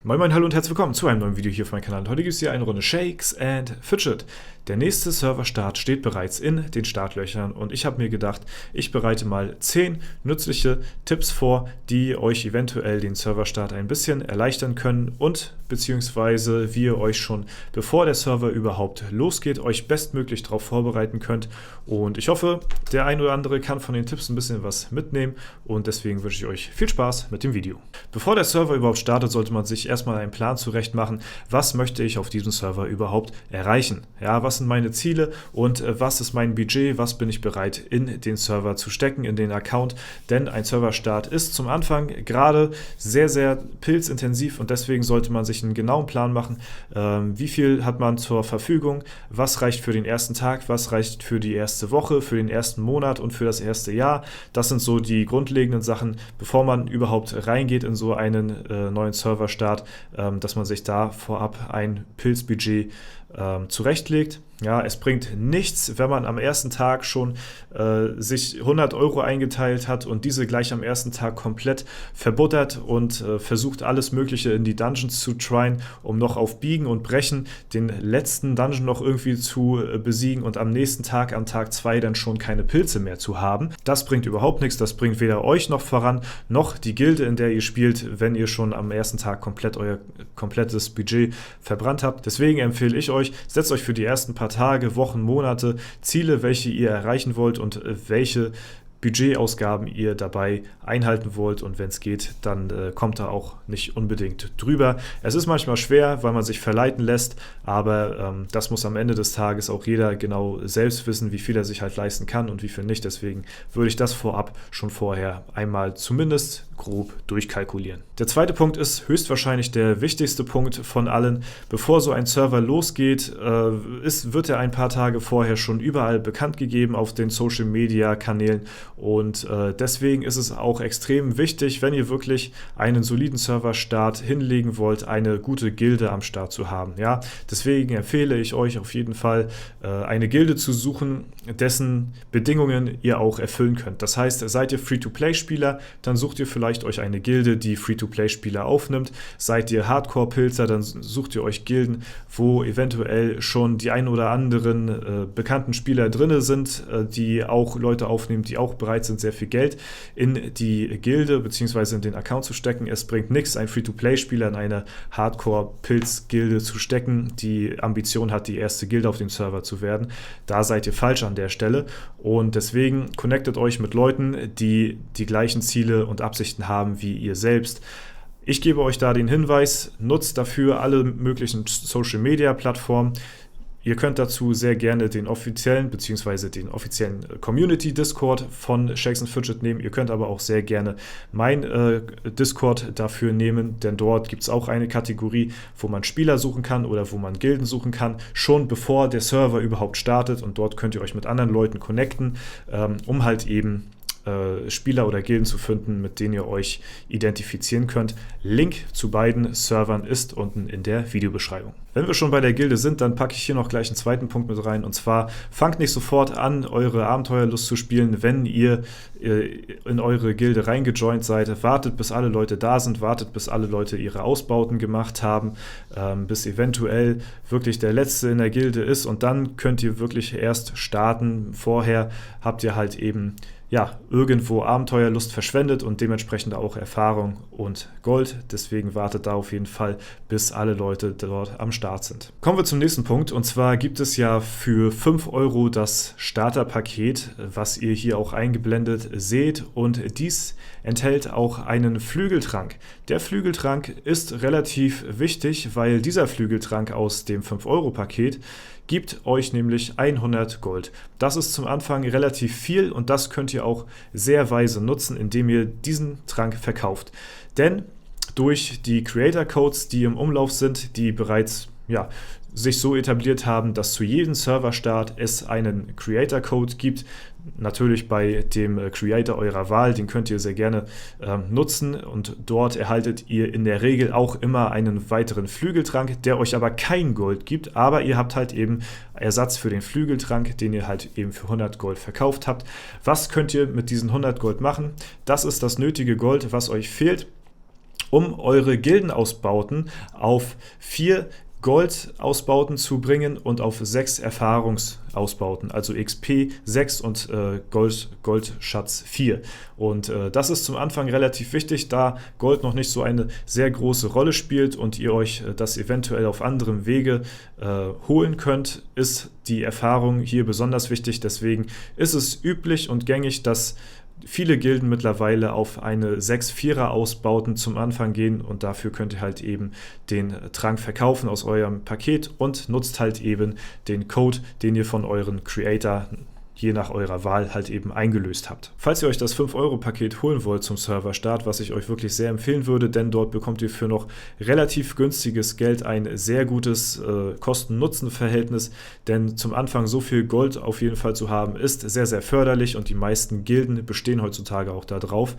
Moin Moin, hallo und herzlich willkommen zu einem neuen Video hier auf meinem Kanal. Heute gibt es hier eine Runde Shakes and Fidget. Der nächste Serverstart steht bereits in den Startlöchern und ich habe mir gedacht, ich bereite mal 10 nützliche Tipps vor, die euch eventuell den Serverstart ein bisschen erleichtern können und beziehungsweise wie ihr euch schon bevor der Server überhaupt losgeht, euch bestmöglich darauf vorbereiten könnt. Und ich hoffe, der ein oder andere kann von den Tipps ein bisschen was mitnehmen und deswegen wünsche ich euch viel Spaß mit dem Video. Bevor der Server überhaupt startet, sollte man sich erstmal einen Plan zurecht machen, was möchte ich auf diesem Server überhaupt erreichen. Ja, was sind meine Ziele und was ist mein Budget, was bin ich bereit in den Server zu stecken, in den Account, denn ein Serverstart ist zum Anfang gerade sehr, sehr pilzintensiv und deswegen sollte man sich einen genauen Plan machen, wie viel hat man zur Verfügung, was reicht für den ersten Tag, was reicht für die erste Woche, für den ersten Monat und für das erste Jahr. Das sind so die grundlegenden Sachen, bevor man überhaupt reingeht in so einen neuen Serverstart, dass man sich da vorab ein Pilzbudget zurechtlegt. Ja, es bringt nichts, wenn man am ersten Tag schon sich 100 € eingeteilt hat und diese gleich am ersten Tag komplett verbuttert und versucht alles Mögliche in die Dungeons zu tryen, um noch auf Biegen und Brechen den letzten Dungeon noch irgendwie zu besiegen und am nächsten Tag, am Tag 2 dann schon keine Pilze mehr zu haben. Das bringt überhaupt nichts, das bringt weder euch noch voran, noch die Gilde, in der ihr spielt, wenn ihr schon am ersten Tag komplett euer komplettes Budget verbrannt habt. Deswegen empfehle ich euch, setzt euch für die ersten paar Tage, Wochen, Monate Ziele, welche ihr erreichen wollt und welche Budgetausgaben ihr dabei einhalten wollt und wenn es geht, dann kommt da auch nicht unbedingt drüber. Es ist manchmal schwer, weil man sich verleiten lässt, aber das muss am Ende des Tages auch jeder genau selbst wissen, wie viel er sich halt leisten kann und wie viel nicht. Deswegen würde ich das vorab schon vorher einmal zumindest grob durchkalkulieren. Der zweite Punkt ist höchstwahrscheinlich der wichtigste Punkt von allen. Bevor so ein Server losgeht, wird er ein paar Tage vorher schon überall bekannt gegeben auf den Social Media Kanälen. Und deswegen ist es auch extrem wichtig, wenn ihr wirklich einen soliden Serverstart hinlegen wollt, eine gute Gilde am Start zu haben. Ja? Deswegen empfehle ich euch auf jeden Fall, eine Gilde zu suchen, dessen Bedingungen ihr auch erfüllen könnt. Das heißt, seid ihr Free-to-Play-Spieler, dann sucht ihr vielleicht euch eine Gilde, die Free-to-Play-Spieler aufnimmt. Seid ihr Hardcore-Pilzer, dann sucht ihr euch Gilden, wo eventuell schon die ein oder anderen bekannten Spieler drin sind, die auch Leute aufnehmen, die auch bereit sind, sehr viel Geld in die Gilde bzw. in den Account zu stecken. Es bringt nichts, ein Free-to-Play-Spieler in eine Hardcore-Pilz-Gilde zu stecken, die Ambition hat, die erste Gilde auf dem Server zu werden. Da seid ihr falsch an der Stelle und deswegen connectet euch mit Leuten, die die gleichen Ziele und Absichten haben wie ihr selbst. Ich gebe euch da den Hinweis, nutzt dafür alle möglichen Social-Media-Plattformen. Ihr könnt dazu sehr gerne den offiziellen bzw. den offiziellen Community-Discord von Shakes and Fidget nehmen. Ihr könnt aber auch sehr gerne mein Discord dafür nehmen, denn dort gibt es auch eine Kategorie, wo man Spieler suchen kann oder wo man Gilden suchen kann, schon bevor der Server überhaupt startet. Und dort könnt ihr euch mit anderen Leuten connecten, um halt eben Spieler oder Gilden zu finden, mit denen ihr euch identifizieren könnt. Link zu beiden Servern ist unten in der Videobeschreibung. Wenn wir schon bei der Gilde sind, dann packe ich hier noch gleich einen zweiten Punkt mit rein und zwar fangt nicht sofort an, eure Abenteuerlust zu spielen, wenn ihr in eure Gilde reingejoint seid. Wartet, bis alle Leute da sind, wartet, bis alle Leute ihre Ausbauten gemacht haben, bis eventuell wirklich der Letzte in der Gilde ist und dann könnt ihr wirklich erst starten. Vorher habt ihr halt eben irgendwo Abenteuerlust verschwendet und dementsprechend auch Erfahrung und Gold. Deswegen wartet da auf jeden Fall, bis alle Leute dort am Start sind. Kommen wir zum nächsten Punkt und zwar gibt es ja für 5 € das Starterpaket, was ihr hier auch eingeblendet seht und dies enthält auch einen Flügeltrank. Der Flügeltrank ist relativ wichtig, weil dieser Flügeltrank aus dem 5-€-Paket gibt euch nämlich 100 Gold. Das ist zum Anfang relativ viel und das könnt ihr auch sehr weise nutzen, indem ihr diesen Trank verkauft. Denn durch die Creator Codes, die im Umlauf sind, die bereits sich so etabliert haben, dass zu jedem Serverstart es einen Creator-Code gibt. Natürlich bei dem Creator eurer Wahl, den könnt ihr sehr gerne nutzen, und dort erhaltet ihr in der Regel auch immer einen weiteren Flügeltrank, der euch aber kein Gold gibt, aber ihr habt halt eben Ersatz für den Flügeltrank, den ihr halt eben für 100 Gold verkauft habt. Was könnt ihr mit diesen 100 Gold machen? Das ist das nötige Gold, was euch fehlt, um eure Gildenausbauten auf 4 Goldausbauten zu bringen und auf 6 Erfahrungsausbauten, also XP 6 und Goldschatz 4. Und das ist zum Anfang relativ wichtig, da Gold noch nicht so eine sehr große Rolle spielt und ihr euch das eventuell auf anderem Wege holen könnt, ist die Erfahrung hier besonders wichtig. Deswegen ist es üblich und gängig, dass viele Gilden mittlerweile auf eine 6-4er Ausbauten zum Anfang gehen, und dafür könnt ihr halt eben den Trank verkaufen aus eurem Paket und nutzt halt eben den Code, den ihr von euren Creator je nach eurer Wahl halt eben eingelöst habt. Falls ihr euch das 5-Euro-Paket holen wollt zum Serverstart, was ich euch wirklich sehr empfehlen würde, denn dort bekommt ihr für noch relativ günstiges Geld ein sehr gutes Kosten-Nutzen-Verhältnis, denn zum Anfang so viel Gold auf jeden Fall zu haben, ist sehr, sehr förderlich, und die meisten Gilden bestehen heutzutage auch darauf,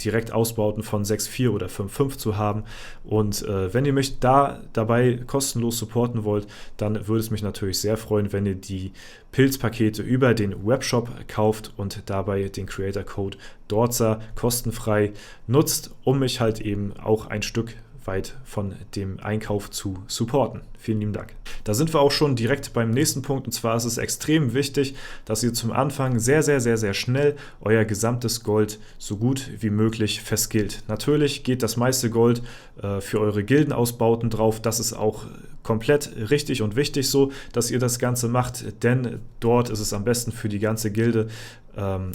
direkt Ausbauten von 6,4 oder 5,5 zu haben, und wenn ihr mich dabei kostenlos supporten wollt, dann würde es mich natürlich sehr freuen, wenn ihr die Pilzpakete über den Webshop kauft und dabei den Creator Code DORZA kostenfrei nutzt, um mich halt eben auch ein Stück weit von dem Einkauf zu supporten. Vielen lieben Dank. Da sind wir auch schon direkt beim nächsten Punkt, und zwar ist es extrem wichtig, dass ihr zum Anfang sehr, sehr, sehr, sehr schnell euer gesamtes Gold so gut wie möglich verskillt. Natürlich geht das meiste Gold für eure Gildenausbauten drauf. Das ist auch komplett richtig und wichtig so, dass ihr das Ganze macht, denn dort ist es am besten für die ganze Gilde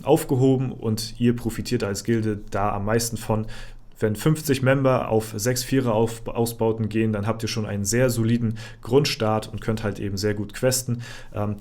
aufgehoben, und ihr profitiert als Gilde da am meisten von. Wenn 50 Member auf 6-4er Ausbauten gehen, dann habt ihr schon einen sehr soliden Grundstart und könnt halt eben sehr gut questen.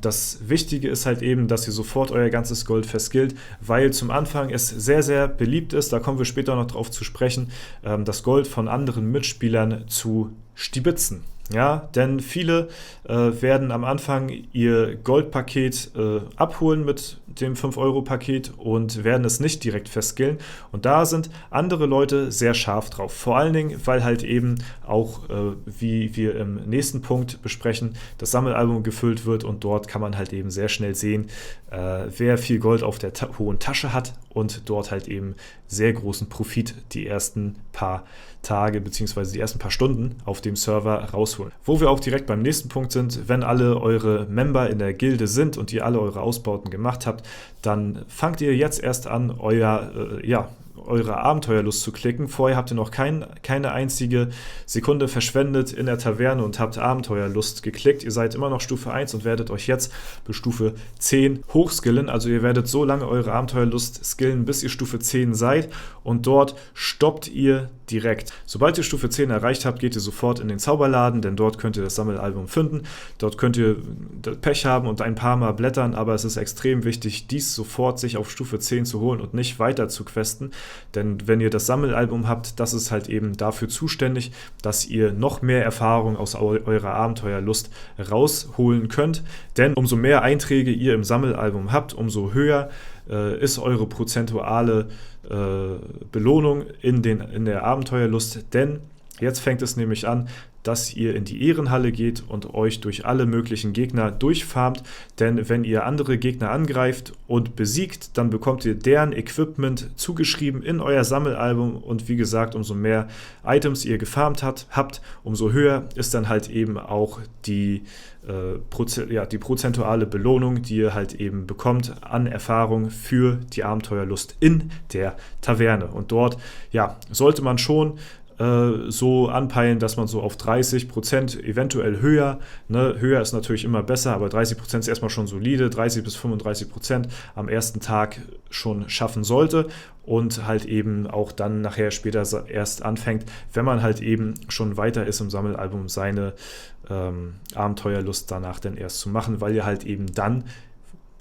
Das Wichtige ist halt eben, dass ihr sofort euer ganzes Gold verskillt, weil zum Anfang es sehr, sehr beliebt ist, da kommen wir später noch drauf zu sprechen, das Gold von anderen Mitspielern zu stibitzen. Ja, denn viele werden am Anfang ihr Goldpaket abholen mit dem 5-Euro-Paket und werden es nicht direkt verskillen. Und da sind andere Leute sehr scharf drauf. Vor allen Dingen, weil halt eben auch, wie wir im nächsten Punkt besprechen, das Sammelalbum gefüllt wird, und dort kann man halt eben sehr schnell sehen, wer viel Gold auf der hohen Tasche hat und dort halt eben sehr großen Profit die ersten paar Tage bzw. die ersten paar Stunden auf dem Server rausholen. Wo wir auch direkt beim nächsten Punkt sind: Wenn alle eure Member in der Gilde sind und ihr alle eure Ausbauten gemacht habt, dann fangt ihr jetzt erst an, eure Abenteuerlust zu klicken. Vorher habt ihr noch keine einzige Sekunde verschwendet in der Taverne und habt Abenteuerlust geklickt. Ihr seid immer noch Stufe 1 und werdet euch jetzt bis Stufe 10 hochskillen. Also ihr werdet so lange eure Abenteuerlust skillen, bis ihr Stufe 10 seid, und dort stoppt ihr direkt. Sobald ihr Stufe 10 erreicht habt, geht ihr sofort in den Zauberladen, denn dort könnt ihr das Sammelalbum finden. Dort könnt ihr Pech haben und ein paar Mal blättern, aber es ist extrem wichtig, dies sofort sich auf Stufe 10 zu holen und nicht weiter zu questen. Denn wenn ihr das Sammelalbum habt, das ist halt eben dafür zuständig, dass ihr noch mehr Erfahrung aus eurer Abenteuerlust rausholen könnt. Denn umso mehr Einträge ihr im Sammelalbum habt, umso höher ist eure prozentuale Belohnung in der Abenteuerlust. Denn jetzt fängt es nämlich an, dass ihr in die Ehrenhalle geht und euch durch alle möglichen Gegner durchfarmt, denn wenn ihr andere Gegner angreift und besiegt, dann bekommt ihr deren Equipment zugeschrieben in euer Sammelalbum, und wie gesagt, umso mehr Items ihr gefarmt habt, umso höher ist dann halt eben auch die prozentuale Belohnung, die ihr halt eben bekommt an Erfahrung für die Abenteuerlust in der Taverne. Und dort, sollte man schon so anpeilen, dass man so auf 30%, eventuell höher, höher ist natürlich immer besser, aber 30% ist erstmal schon solide, 30 bis 35% am ersten Tag schon schaffen sollte, und halt eben auch dann nachher später erst anfängt, wenn man halt eben schon weiter ist im Sammelalbum, seine Abenteuerlust danach dann erst zu machen, weil ihr halt eben dann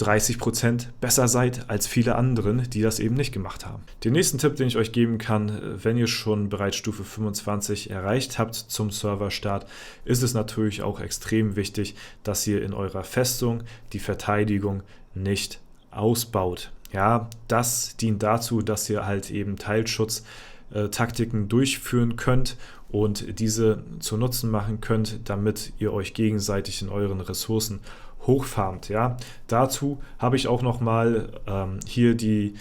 30% besser seid als viele anderen, die das eben nicht gemacht haben. Den nächsten Tipp, den ich euch geben kann, wenn ihr schon bereits Stufe 25 erreicht habt zum Serverstart, ist es natürlich auch extrem wichtig, dass ihr in eurer Festung die Verteidigung nicht ausbaut. Ja, das dient dazu, dass ihr halt eben Teilschutztaktiken durchführen könnt und diese zu Nutzen machen könnt, damit ihr euch gegenseitig in euren Ressourcen hochfarmt. Ja, dazu habe ich auch nochmal hier die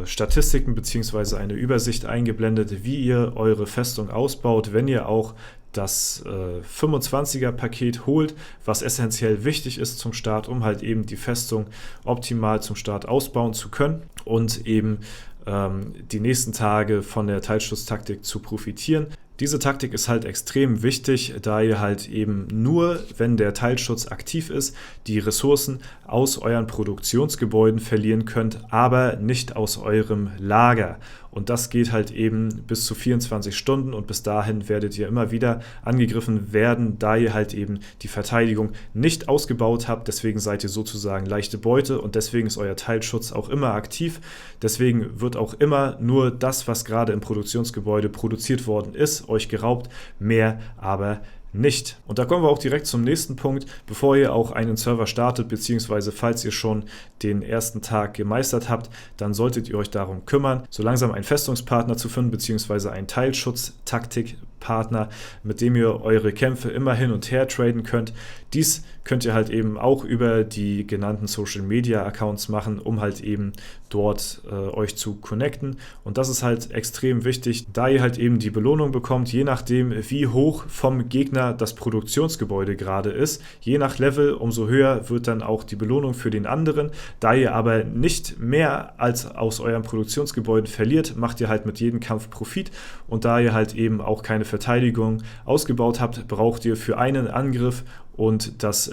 Statistiken bzw. eine Übersicht eingeblendet, wie ihr eure Festung ausbaut, wenn ihr auch das 25er Paket holt, was essentiell wichtig ist zum Start, um halt eben die Festung optimal zum Start ausbauen zu können und eben die nächsten Tage von der Teilschutztaktik zu profitieren. Diese Taktik ist halt extrem wichtig, da ihr halt eben nur, wenn der Teilschutz aktiv ist, die Ressourcen aus euren Produktionsgebäuden verlieren könnt, aber nicht aus eurem Lager. Und das geht halt eben bis zu 24 Stunden und bis dahin werdet ihr immer wieder angegriffen werden, da ihr halt eben die Verteidigung nicht ausgebaut habt. Deswegen seid ihr sozusagen leichte Beute und deswegen ist euer Teilschutz auch immer aktiv. Deswegen wird auch immer nur das, was gerade im Produktionsgebäude produziert worden ist, euch geraubt, mehr aber nicht. Und da kommen wir auch direkt zum nächsten Punkt, bevor ihr auch einen Server startet, beziehungsweise falls ihr schon den ersten Tag gemeistert habt, dann solltet ihr euch darum kümmern, so langsam einen Festungspartner zu finden, beziehungsweise einen Teilschutztaktikpartner, mit dem ihr eure Kämpfe immer hin und her traden könnt. Dies könnt ihr halt eben auch über die genannten Social Media Accounts machen, um halt eben dort euch zu connecten. Und das ist halt extrem wichtig, da ihr halt eben die Belohnung bekommt, je nachdem wie hoch vom Gegner das Produktionsgebäude gerade ist. Je nach Level, umso höher wird dann auch die Belohnung für den anderen. Da ihr aber nicht mehr als aus eurem Produktionsgebäude verliert, macht ihr halt mit jedem Kampf Profit. Und da ihr halt eben auch keine Verteidigung ausgebaut habt, braucht ihr für einen Angriff und das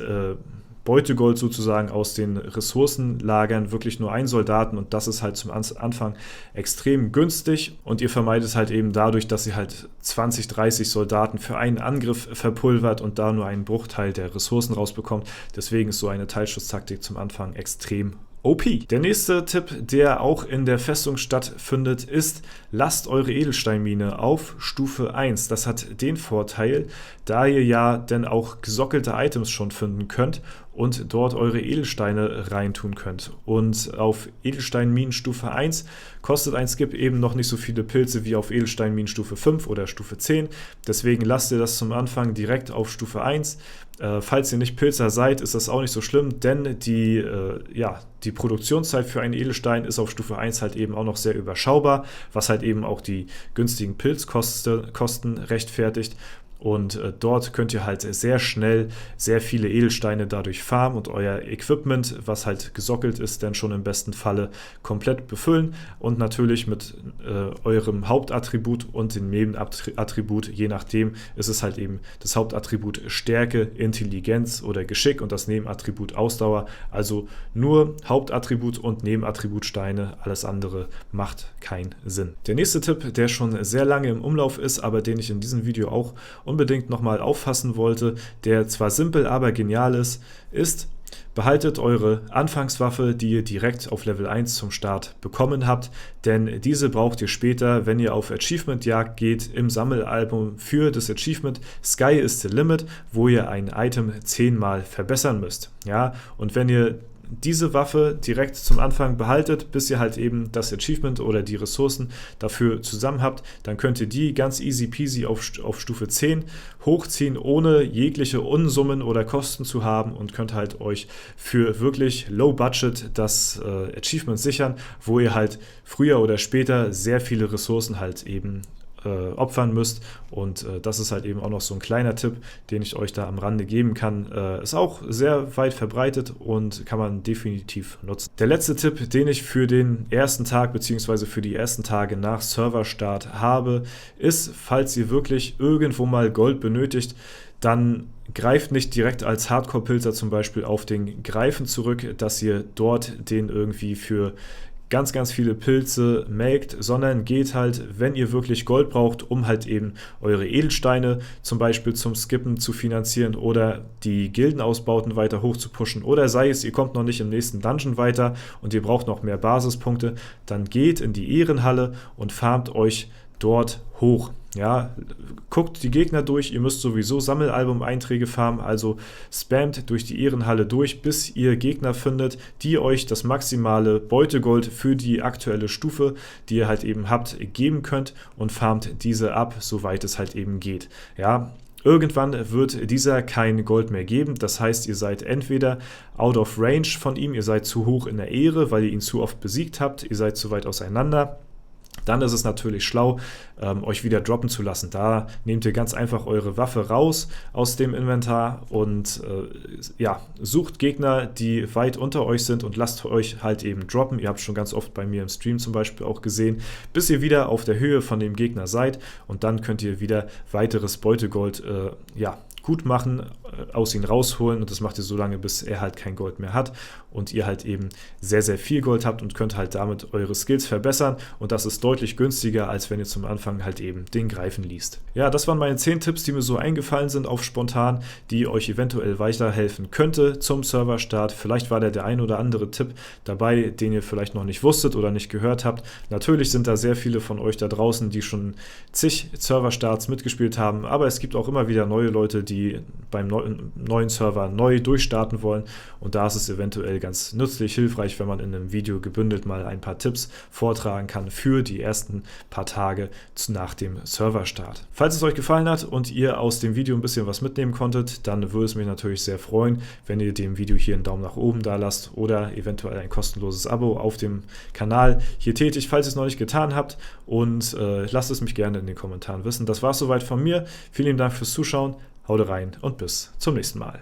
Beutegold sozusagen aus den Ressourcenlagern wirklich nur einen Soldaten und das ist halt zum Anfang extrem günstig und ihr vermeidet halt eben dadurch, dass ihr halt 20, 30 Soldaten für einen Angriff verpulvert und da nur einen Bruchteil der Ressourcen rausbekommt. Deswegen ist so eine Teilschutztaktik zum Anfang extrem OP. Der nächste Tipp, der auch in der Festung stattfindet, ist, lasst eure Edelsteinmine auf Stufe 1. Das hat den Vorteil, da ihr ja dann auch gesockelte Items schon finden könnt und dort eure Edelsteine reintun könnt. Und auf Edelsteinminen Stufe 1 kostet ein Skip eben noch nicht so viele Pilze wie auf Edelsteinminen Stufe 5 oder Stufe 10. Deswegen lasst ihr das zum Anfang direkt auf Stufe 1. Falls ihr nicht Pilzer seid, ist das auch nicht so schlimm, denn die Produktionszeit für einen Edelstein ist auf Stufe 1 halt eben auch noch sehr überschaubar, was halt eben auch die günstigen Pilzkosten rechtfertigt. Und dort könnt ihr halt sehr schnell sehr viele Edelsteine dadurch farmen und euer Equipment, was halt gesockelt ist, dann schon im besten Falle komplett befüllen und natürlich mit eurem Hauptattribut und dem Nebenattribut, je nachdem ist es halt eben das Hauptattribut Stärke, Intelligenz oder Geschick und das Nebenattribut Ausdauer, also nur Hauptattribut und Nebenattribut Steine, alles andere macht keinen Sinn. Der nächste Tipp, der schon sehr lange im Umlauf ist, aber den ich in diesem Video auch unbedingt nochmal auffassen wollte, der zwar simpel, aber genial ist, behaltet eure Anfangswaffe, die ihr direkt auf Level 1 zum Start bekommen habt, denn diese braucht ihr später, wenn ihr auf Achievement-Jagd geht, im Sammelalbum für das Achievement Sky is the Limit, wo ihr ein Item 10-mal verbessern müsst. Ja, und wenn ihr diese Waffe direkt zum Anfang behaltet, bis ihr halt eben das Achievement oder die Ressourcen dafür zusammen habt, dann könnt ihr die ganz easy peasy auf Stufe 10 hochziehen, ohne jegliche Unsummen oder Kosten zu haben und könnt halt euch für wirklich low budget das Achievement sichern, wo ihr halt früher oder später sehr viele Ressourcen halt eben opfern müsst und das ist halt eben auch noch so ein kleiner Tipp, den ich euch da am Rande geben kann. Ist auch sehr weit verbreitet und kann man definitiv nutzen. Der letzte Tipp, den ich für den ersten Tag bzw. für die ersten Tage nach Serverstart habe, ist, falls ihr wirklich irgendwo mal Gold benötigt, dann greift nicht direkt als Hardcore-Pilzer zum Beispiel auf den Greifen zurück, dass ihr dort den irgendwie für ganz, ganz viele Pilze melkt, sondern geht halt, wenn ihr wirklich Gold braucht, um halt eben eure Edelsteine zum Beispiel zum Skippen zu finanzieren oder die Gildenausbauten weiter hoch zu pushen, oder sei es, ihr kommt noch nicht im nächsten Dungeon weiter und ihr braucht noch mehr Basispunkte, dann geht in die Ehrenhalle und farmt euch dort hoch. Ja, guckt die Gegner durch, ihr müsst sowieso Sammelalbum-Einträge farmen, also spammt durch die Ehrenhalle durch, bis ihr Gegner findet, die euch das maximale Beutegold für die aktuelle Stufe, die ihr halt eben habt, geben könnt, und farmt diese ab, soweit es halt eben geht. Ja, irgendwann wird dieser kein Gold mehr geben, das heißt, ihr seid entweder out of range von ihm, ihr seid zu hoch in der Ehre, weil ihr ihn zu oft besiegt habt, ihr seid zu weit auseinander. Dann ist es natürlich schlau, euch wieder droppen zu lassen. Da nehmt ihr ganz einfach eure Waffe raus aus dem Inventar und ja, sucht Gegner, die weit unter euch sind, und lasst euch halt eben droppen. Ihr habt es schon ganz oft bei mir im Stream zum Beispiel auch gesehen, bis ihr wieder auf der Höhe von dem Gegner seid, und dann könnt ihr wieder weiteres Beutegold ja, gut machen, aus ihm rausholen, und das macht ihr so lange, bis er halt kein Gold mehr hat und ihr halt eben sehr, sehr viel Gold habt und könnt halt damit eure Skills verbessern, und das ist deutlich günstiger, als wenn ihr zum Anfang halt eben den Greifen liest. Ja, das waren meine 10 Tipps, die mir so eingefallen sind auf spontan, die euch eventuell weiterhelfen könnte zum Serverstart. Vielleicht war der ein oder andere Tipp dabei, den ihr vielleicht noch nicht wusstet oder nicht gehört habt. Natürlich sind da sehr viele von euch da draußen, die schon zig Serverstarts mitgespielt haben, aber es gibt auch immer wieder neue Leute, die beim neuen Server neu durchstarten wollen, und da ist es eventuell ganz nützlich, hilfreich, wenn man in einem Video gebündelt mal ein paar Tipps vortragen kann für die ersten paar Tage nach dem Serverstart. Falls es euch gefallen hat und ihr aus dem Video ein bisschen was mitnehmen konntet, dann würde es mich natürlich sehr freuen, wenn ihr dem Video hier einen Daumen nach oben da lasst oder eventuell ein kostenloses Abo auf dem Kanal hier tätigt, falls ihr es noch nicht getan habt, und lasst es mich gerne in den Kommentaren wissen. Das war es soweit von mir. Vielen Dank fürs Zuschauen. Haut rein und bis zum nächsten Mal.